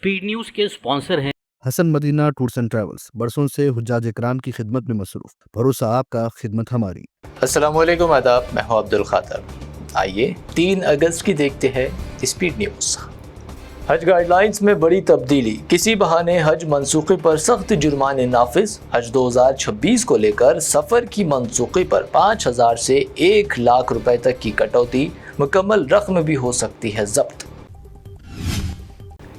Speed news के sponsor हैं Hasan Madina tours and travels, बरसों से हुज्जाज इकराम की खिदमत में मसरूफ। भरोसा आपका, खिदमत हमारी। अस्सलामुअलैकुम, आदाब। मैं हूं अब्दुल खातर। आइए 3 अगस्त की देखते हैं स्पीड न्यूज़। हज गाइडलाइंस में बड़ी तब्दीली, किसी बहाने हज मनसूखी पर सख्त जुर्माने नाफिज। हज 2026 को लेकर सफ़र की मनसूखी पर 5,000 से 1 लाख रुपए तक की कटौती, मुकम्मल रकम भी हो सकती है जब्त।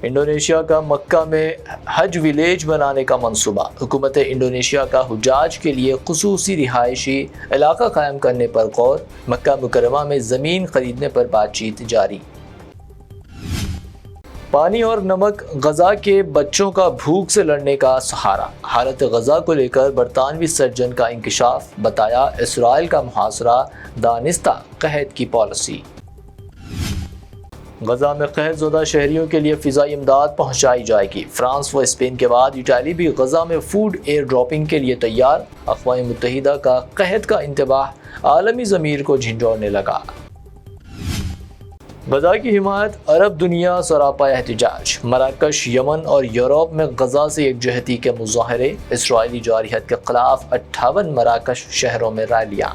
इंडोनेशिया का मक्का में हज विलेज बनाने का मंसूबा, हुकूमत इंडोनेशिया का हुज्जाज के लिए खुसूसी रिहायशी इलाका कायम करने पर गौर। मक्का मुकरमा में ज़मीन खरीदने पर बातचीत जारी। पानी और नमक गजा के बच्चों का भूख से लड़ने का सहारा, हालत गजा को लेकर बरतानवी सर्जन का इंकशाफ, बताया इसराइल का मुहासरा दानिस्ता कहत की पॉलिसी। गजा में कहतज़दा शहरियों के लिए फ़िज़ाई इमदाद पहुँचाई जाएगी। फ्रांस व स्पेन के बाद इटाली भी गजा में फूड एयर ड्रॉपिंग के लिए तैयार। अक़वाम मुत्तहिदा का कहत का इंतबाह आलमी ज़मीर को झंझोड़ने लगा। गजा की हिमायत, अरब दुनिया सरापा एहतिजाज। मराकश, यमन और यूरोप में गजा से एकजहती के मुज़ाहरे। इसराइली जारहियत के खिलाफ 58 मराकश शहरों में रैलियां।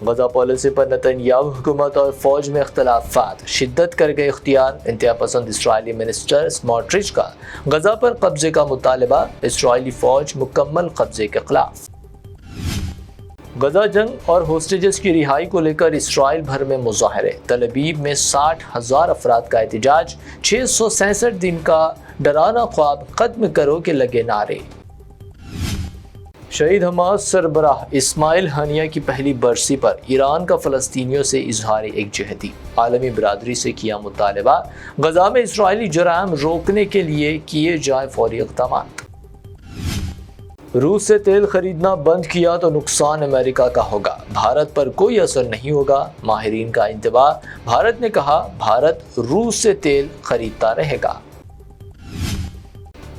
गजा पॉलिसी पर नेतन्याहू हुकूमत और फौज में इख्तलाफात, शिद्दत कर गए इख्तियार। इंतहा पसंद इसराइली मिनिस्टर स्मोट्रिच का गजा पर कब्जे का मुतालबा, इसराइली फौज मुकम्मल कब्जे के खिलाफ। गजा जंग और होस्टेजेस की रिहाई को लेकर इसराइल भर में मुज़ाहरे। तल अबीब में 60,000 अफराद का एहतिजाज। 667 दिन का डराना ख्वाब खत्म करो के लगे नारे। शहीद हमास सरबराह इस्माइल हनिया की पहली बरसी पर ईरान का फ़लस्तीनियों से इजहार एकजहती, आलमी बिरादरी से किया मुतालबा। गजा में इसराइली जराइम रोकने के लिए किए जाए फौरी इक़दाम। रूस से तेल खरीदना बंद किया तो नुकसान अमेरिका का होगा, भारत पर कोई असर नहीं होगा, माहिरीन का इंतबाह। भारत ने कहा, भारत रूस से तेल खरीदता रहेगा।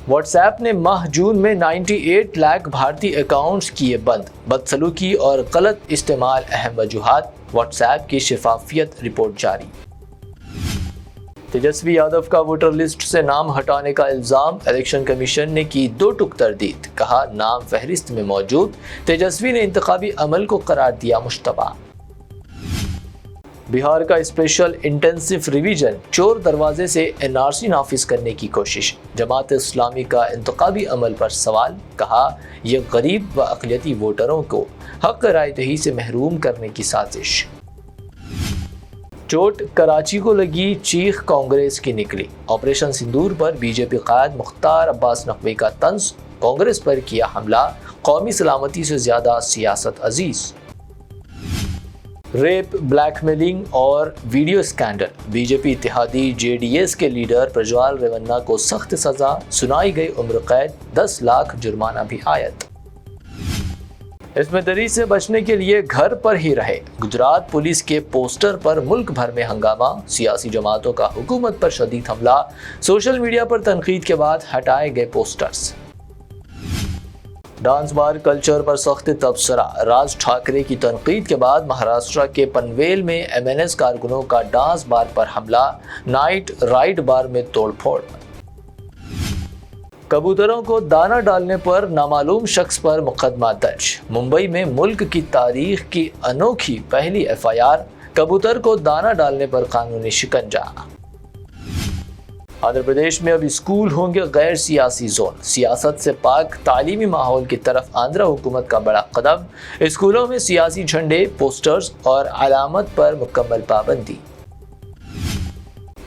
व्हाट्सएप ने माह जून में 98 लाख भारतीय अकाउंट्स किए बंद। बदसलूकी और गलत इस्तेमाल अहम वजूहात, व्हाट्सएप की शफाफियत रिपोर्ट जारी। तेजस्वी यादव का वोटर लिस्ट से नाम हटाने का इल्ज़ाम, इलेक्शन कमीशन ने की 2 टुक तरदीद। कहा, नाम फहरिस्त में मौजूद। तेजस्वी ने इंतखाबी अमल को करार दिया मुश्तबा। बिहार का स्पेशल इंटेंसिव रिवीजन, चोर दरवाजे से एनआरसी नाफिज करने की कोशिश। जमात इस्लामी का इंतखाबी अमल पर सवाल। कहा, यह गरीब व अक़लियती वोटरों को हक़ राय दही से महरूम करने की साजिश। चोट कराची को लगी, चीख कांग्रेस की निकली। ऑपरेशन सिंदूर पर बीजेपी कायद मुख्तार अब्बास नकवी का तंज, कांग्रेस पर किया हमला, कौमी सलामती से ज्यादा सियासत अजीज। रेप, ब्लैकमेलिंग और वीडियो स्कैंडल, बीजेपी इत्तेहादी जेडीएस के लीडर प्रज्वल रेवन्ना को सख्त सजा, सुनाई गई उम्र कैद, 10 लाख जुर्माना भी आयत। इसमें दरी से बचने के लिए घर पर ही रहे। गुजरात पुलिस के पोस्टर पर मुल्क भर में हंगामा, सियासी जमातों का हुकूमत पर शदीद हमला, सोशल मीडिया पर तनकीद के बाद हटाए गए पोस्टर्स। डांस बार कल्चर पर सख्त तबसरा, राज ठाकरे की तनकीद के बाद महाराष्ट्र के पनवेल में एमएनएस कारकुनों का डांस बार पर हमला, नाइट राइड बार में तोड़फोड़। कबूतरों को दाना डालने पर नामालूम शख्स पर मुकदमा दर्ज। मुंबई में मुल्क की तारीख की अनोखी पहली एफआईआर, कबूतर को दाना डालने पर कानूनी शिकंजा। आंध्र प्रदेश में अब स्कूल होंगे गैर सियासी जोन, सियासत से पाक तालीमी माहौल की तरफ आंध्र हुकूमत का बड़ा कदम। स्कूलों में सियासी झंडे, पोस्टर्स और अलामत पर मुकम्मल पाबंदी।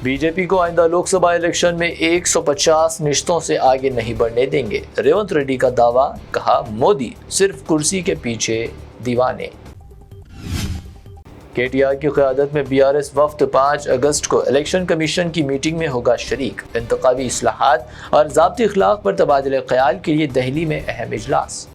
बीजेपी को आइंदा लोकसभा इलेक्शन में 150 निश्तों से आगे नहीं बढ़ने देंगे, रेवंत रेड्डी का दावा। कहा, मोदी सिर्फ कुर्सी के पीछे दीवाने। केटीआर की क़यादत में बीआरएस वफ्द 5 अगस्त को इलेक्शन कमीशन की मीटिंग में होगा शरीक। इंतखाबी इस्लाहात और ज़ाब्ती इखलाक पर तबादले ख्याल के लिए दिल्ली में अहम इजलास।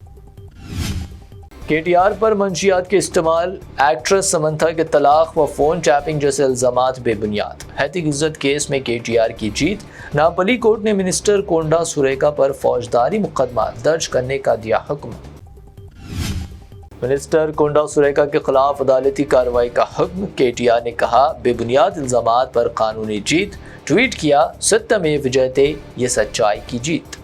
केटीआर पर मंशियात के इस्तेमाल, एक्ट्रेस समंथा के तलाक व फ़ोन टैपिंग जैसे इल्ज़ामात बेबुनियाद। हैतिक इज्जत केस में केटीआर की जीत। नापली कोर्ट ने मिनिस्टर कोंडा सुरेका पर फौजदारी मुकदमा दर्ज करने का दिया हुक्म। منسٹر کنڈا سریکا کے خلاف عدالتی کارروائی کا حکم، KTR نے کہا بے بنیاد الزامات پر قانونی جیت، ٹویٹ کیا ستمیو جیتے، یہ سچائی کی جیت۔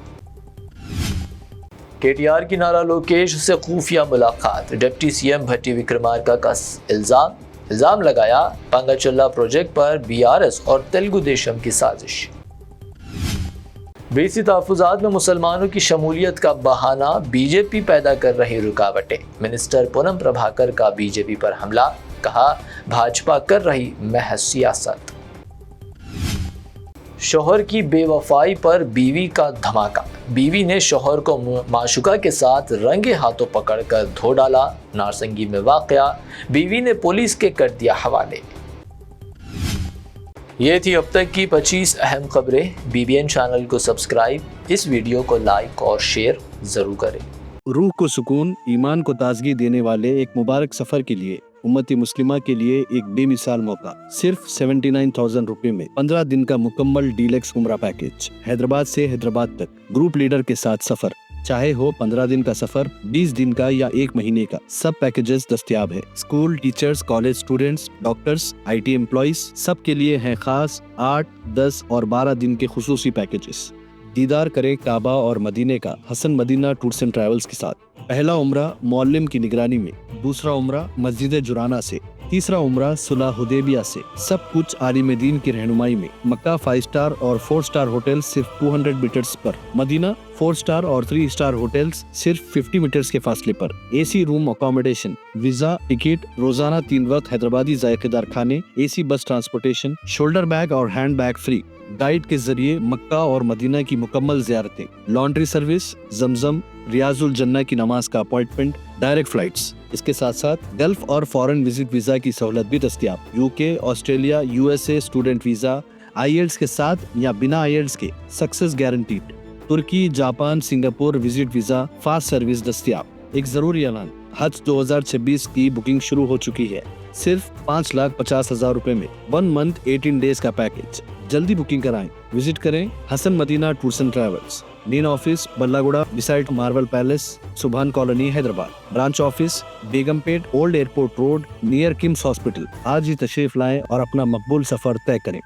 KTR کی نارا لوکیش سے خفیہ ملاقات، ڈپٹی CM بھٹی وکرمارکا کا الزام لگایا پانگاچلا پروجیکٹ پر BRS اور تلگو دیشم کی سازش۔ بیسی تحفظات میں مسلمانوں کی شمولیت کا بہانہ، BJP پیدا کر رہی رکاوٹیں، منسٹر پونم پربھاکر کا BJP پر حملہ، کہا بھاجپا کر رہی محض سیاست۔ شوہر کی بے وفائی پر بیوی کا دھماکہ، بیوی نے شوہر کو معشوقہ کے ساتھ رنگے ہاتھوں پکڑ کر دھو ڈالا، نارسنگی میں واقعہ، بیوی نے پولیس کے کر دیا حوالے۔ یہ تھی اب تک کی 25 اہم خبریں۔ BBN چینل کو سبسکرائب، اس ویڈیو کو لائک اور شیئر ضرور کریں۔ روح کو سکون، ایمان کو تازگی دینے والے ایک مبارک سفر کے لیے امت مسلمہ کے لیے ایک بے مثال موقع، صرف 79,000 روپے میں 15 دن کا مکمل ڈیلکس عمرہ پیکیج، حیدرآباد سے حیدرآباد تک گروپ لیڈر کے ساتھ سفر، چاہے ہو 15 دن کا سفر، 20 دن کا یا 1 مہینے کا، سب پیکیجز دستیاب ہے۔ School teachers, college students, doctors, IT employees, سب کے لیے ہیں خاص 8، 10 اور 12 دن کے خصوصی پیکیجز۔ دیدار کریں کعبہ اور مدینے کا حسن مدینہ ٹورز اینڈ ٹریولز کے ساتھ۔ پہلا عمرہ معلم کی نگرانی میں، دوسرا عمرہ مسجد جرانہ سے، تیسرا عمرہ صلح حدیبیہ سے، سب کچھ عالم دین کی رہنمائی میں۔ مکہ 5 اسٹار اور 4 اسٹار ہوٹل صرف 200 میٹرز پر، مدینہ 4 اسٹار اور 3 اسٹار ہوٹلز صرف 50 میٹرز کے فاصلے پر، AC روم اکاموڈیشن، ویزا، ٹکٹ، روزانہ 3 وقت حیدرآبادی ذائقے دار کھانے، AC بس ٹرانسپورٹیشن، شولڈر بیگ اور ہینڈ بیگ فری، گائیڈ کے ذریعے مکہ اور مدینہ کی مکمل زیارتیں، لانڈری سروس، زمزم، ریاض الجنہ کی نماز کا اپوائنٹمنٹ، ڈائریکٹ فلائٹس۔ اس کے ساتھ ساتھ گلف اور فارن وزٹ ویزا کی سہولت بھی دستیاب، UK، Australia, USA student visa, IELTS کے ساتھ یا بنا IELTS کے، success guaranteed, Turkey, Japan, Singapore visit visa, fast service دستیاب۔ ایک ضروری اعلان، حج 2026 کی بکنگ شروع ہو چکی ہے، صرف 5,50,000 روپے میں 1 منتھ 18 ڈیز کا پیکیج۔ جلدی بکنگ کرائیں، وزٹ کریں Hasan Madina tours and travels, main office Balagoda beside Marvel Palace, Subhan colony Hyderabad, branch office Begumpet old airport road, near KIMS hospital. آج ہی تشریف لائیں اور اپنا مقبول سفر طے کریں۔